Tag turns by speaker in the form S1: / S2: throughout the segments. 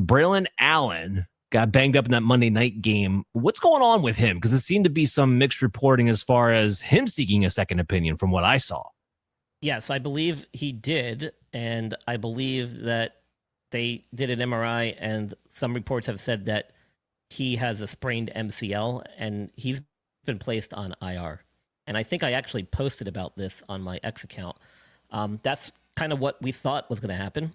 S1: Braelon Allen got banged up in that Monday night game. What's going on with him? Because it seemed to be some mixed reporting as far as him seeking a second opinion from what I saw.
S2: Yes, I believe he did. And I believe that they did an MRI, and some reports have said that he has a sprained MCL and he's been placed on IR. And I think I actually posted about this on my X account. That's kind of what we thought was going to happen.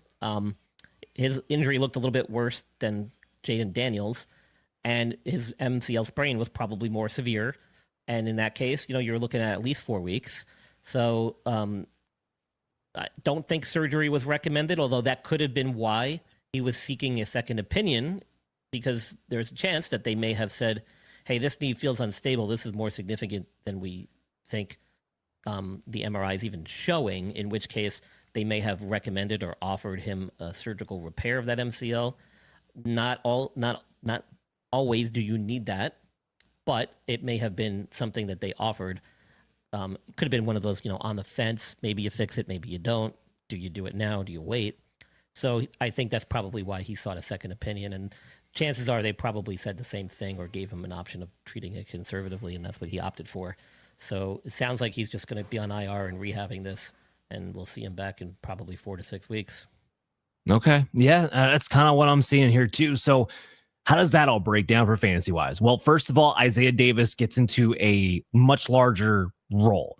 S2: His injury looked a little bit worse than Jaden Daniels, and his MCL sprain was probably more severe. And in that case, you're looking at least 4 weeks. So I don't think surgery was recommended, although that could have been why he was seeking a second opinion, because there's a chance that they may have said, hey, this knee feels unstable. This is more significant than we think the MRI is even showing, in which case they may have recommended or offered him a surgical repair of that MCL. Not always do you need that, but it may have been something that they offered. It could have been one of those, on the fence. Maybe you fix it, maybe you don't. Do you do it now? Do you wait? So I think that's probably why he sought a second opinion. And chances are they probably said the same thing or gave him an option of treating it conservatively, and that's what he opted for. So it sounds like he's just going to be on IR and rehabbing this, and we'll see him back in probably 4 to 6 weeks.
S1: Okay. Yeah, that's kind of what I'm seeing here too. So how does that all break down for fantasy wise? Well, first of all, Isaiah Davis gets into a much larger role.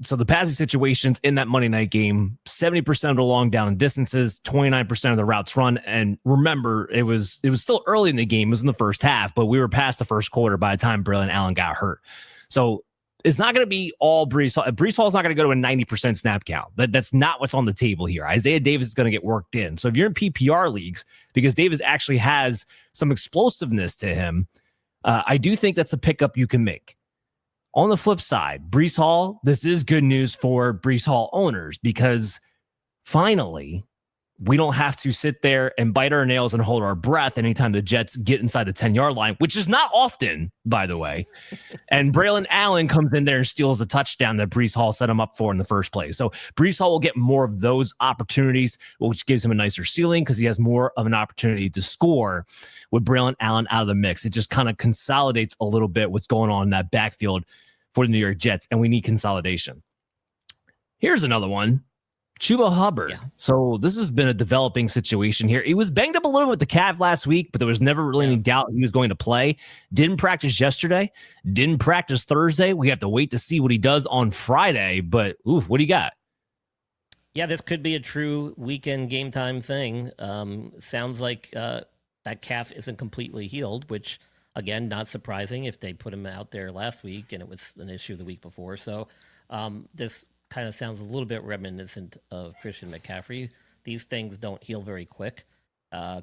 S1: So the passing situations in that Monday night game, 70% of the long down and distances, 29% of the routes run. And remember, it was still early in the game. It was in the first half, but we were past the first quarter by the time Braelon Allen got hurt. So it's not going to be all Breece Hall. Breece Hall is not going to go to a 90% snap count. That's not what's on the table here. Isaiah Davis is going to get worked in. So if you're in PPR leagues, because Davis actually has some explosiveness to him, I do think that's a pickup you can make. On the flip side, Breece Hall, this is good news for Breece Hall owners, because finally, we don't have to sit there and bite our nails and hold our breath anytime the Jets get inside the 10-yard line, which is not often, by the way. And Braelon Allen comes in there and steals the touchdown that Breece Hall set him up for in the first place. So Breece Hall will get more of those opportunities, which gives him a nicer ceiling because he has more of an opportunity to score with Braelon Allen out of the mix. It just kind of consolidates a little bit what's going on in that backfield for the New York Jets, and we need consolidation. Here's another one. Chuba Hubbard. Yeah. So this has been a developing situation here. He was banged up a little with the calf last week, but there was never really any doubt he was going to play. Didn't practice yesterday. Didn't practice Thursday. We have to wait to see what he does on Friday, but what do you got?
S2: Yeah, this could be a true weekend game time thing. Sounds like that calf isn't completely healed, which, again, not surprising if they put him out there last week and it was an issue the week before. So this kind of sounds a little bit reminiscent of Christian McCaffrey. These things don't heal very quick.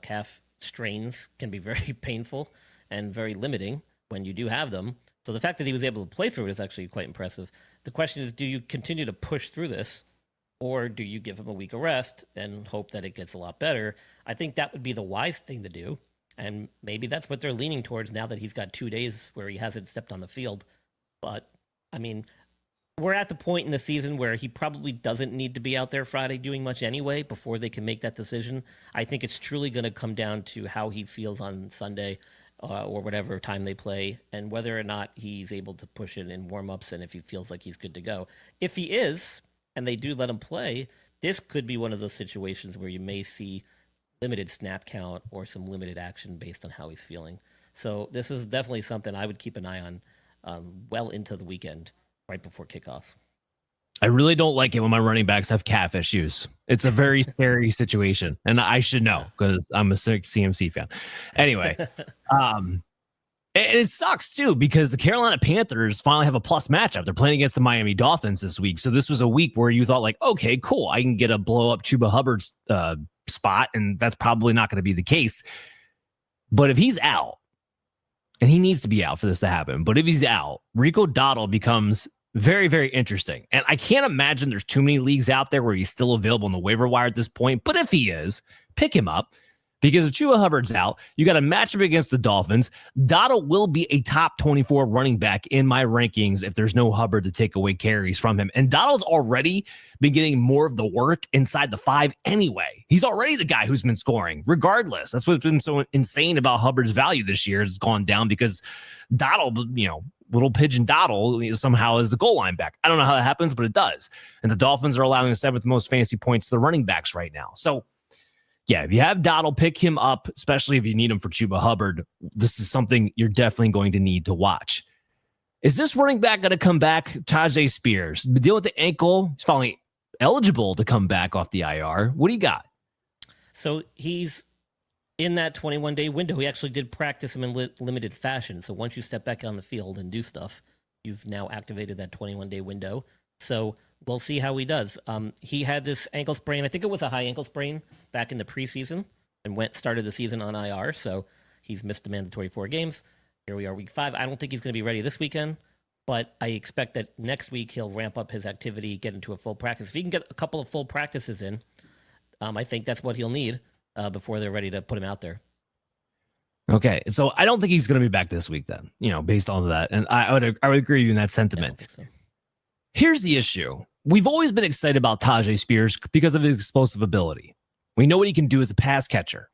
S2: Calf strains can be very painful and very limiting when you do have them. So the fact that he was able to play through it is actually quite impressive. The question is, do you continue to push through this, or do you give him a week of rest and hope that it gets a lot better? I think that would be the wise thing to do. And maybe that's what they're leaning towards now that he's got 2 days where he hasn't stepped on the field. But, I mean, we're at the point in the season where he probably doesn't need to be out there Friday doing much anyway before they can make that decision. I think it's truly going to come down to how he feels on Sunday or whatever time they play, and whether or not he's able to push it in warm-ups and if he feels like he's good to go. If he is, and they do let him play, this could be one of those situations where you may see limited snap count or some limited action based on how he's feeling. So this is definitely something I would keep an eye on well into the weekend, right before kickoff.
S1: I really don't like it when my running backs have calf issues. It's a very scary situation, and I should know because I'm a CMC fan. Anyway, and it sucks too because the Carolina Panthers finally have a plus matchup. They're playing against the Miami Dolphins this week, so this was a week where you thought like, okay, cool, I can get a blow up Chuba Hubbard's spot, and that's probably not going to be the case. But if he's out, and he needs to be out for this to happen, but if he's out, Rico Dowdle becomes very, very interesting. And I can't imagine there's too many leagues out there where he's still available on the waiver wire at this point. But if he is, pick him up Because if Chuba Hubbard's out, you got a matchup against the Dolphins. Dowdle will be a top 24 running back in my rankings if there's no Hubbard to take away carries from him. And Dowdle's already been getting more of the work inside the 5 anyway. He's already the guy who's been scoring, regardless. That's what's been so insane about Hubbard's value this year. Has gone down because Dowdle, little pigeon Dowdle somehow is the goal line back. I don't know how that happens, but it does. And the Dolphins are allowing the 7th most fantasy points to the running backs right now. So, yeah, if you have Dowdle, pick him up, especially if you need him for Chuba Hubbard. This is something you're definitely going to need to watch. Is this running back going to come back? Tajae Spears, deal with the ankle. He's finally eligible to come back off the IR. What do you got?
S2: So he's in that 21-day window. He actually did practice him in limited fashion. So once you step back on the field and do stuff, you've now activated that 21-day window. So we'll see how he does. He had this ankle sprain. I think it was a high ankle sprain back in the preseason and started the season on IR. So he's missed the mandatory 4 games. Here we are, week 5. I don't think he's going to be ready this weekend, but I expect that next week he'll ramp up his activity, get into a full practice. If he can get a couple of full practices in, I think that's what he'll need before they're ready to put him out there.
S1: Okay, so I don't think he's going to be back this week then, based on that. And I would agree with you in that sentiment.
S2: I don't think so.
S1: Here's the issue. We've always been excited about Tajae Spears because of his explosive ability. We know what he can do as a pass catcher.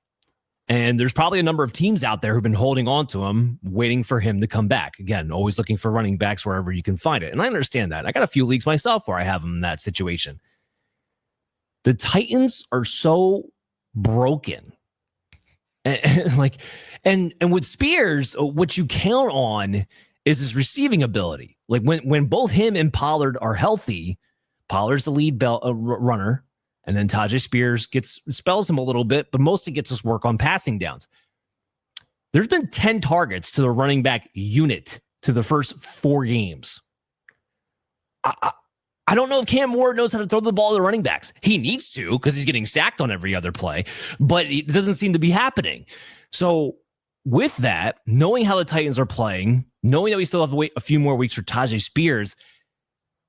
S1: And there's probably a number of teams out there who've been holding on to him, waiting for him to come back. Again, always looking for running backs wherever you can find it. And I understand that. I got a few leagues myself where I have him in that situation. The Titans are so broken. And with Spears, what you count on is his receiving ability. Like when both him and Pollard are healthy, Pollard's the lead runner, and then Tajae Spears spells him a little bit, but mostly gets us work on passing downs. There's been 10 targets to the running back unit to the first 4 games. I don't know if Cam Ward knows how to throw the ball to the running backs. He needs to because he's getting sacked on every other play, but it doesn't seem to be happening. So with that, knowing how the Titans are playing, knowing that we still have to wait a few more weeks for Tajae Spears,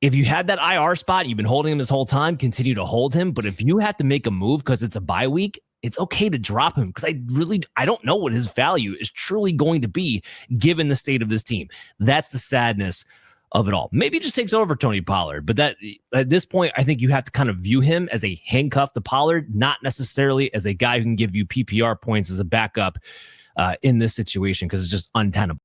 S1: if you had that IR spot, you've been holding him this whole time, continue to hold him. But if you have to make a move because it's a bye week, it's okay to drop him because I don't know what his value is truly going to be given the state of this team. That's the sadness of it all. Maybe it just takes over Tony Pollard, but that at this point, I think you have to kind of view him as a handcuff to Pollard, not necessarily as a guy who can give you PPR points as a backup in this situation because it's just untenable.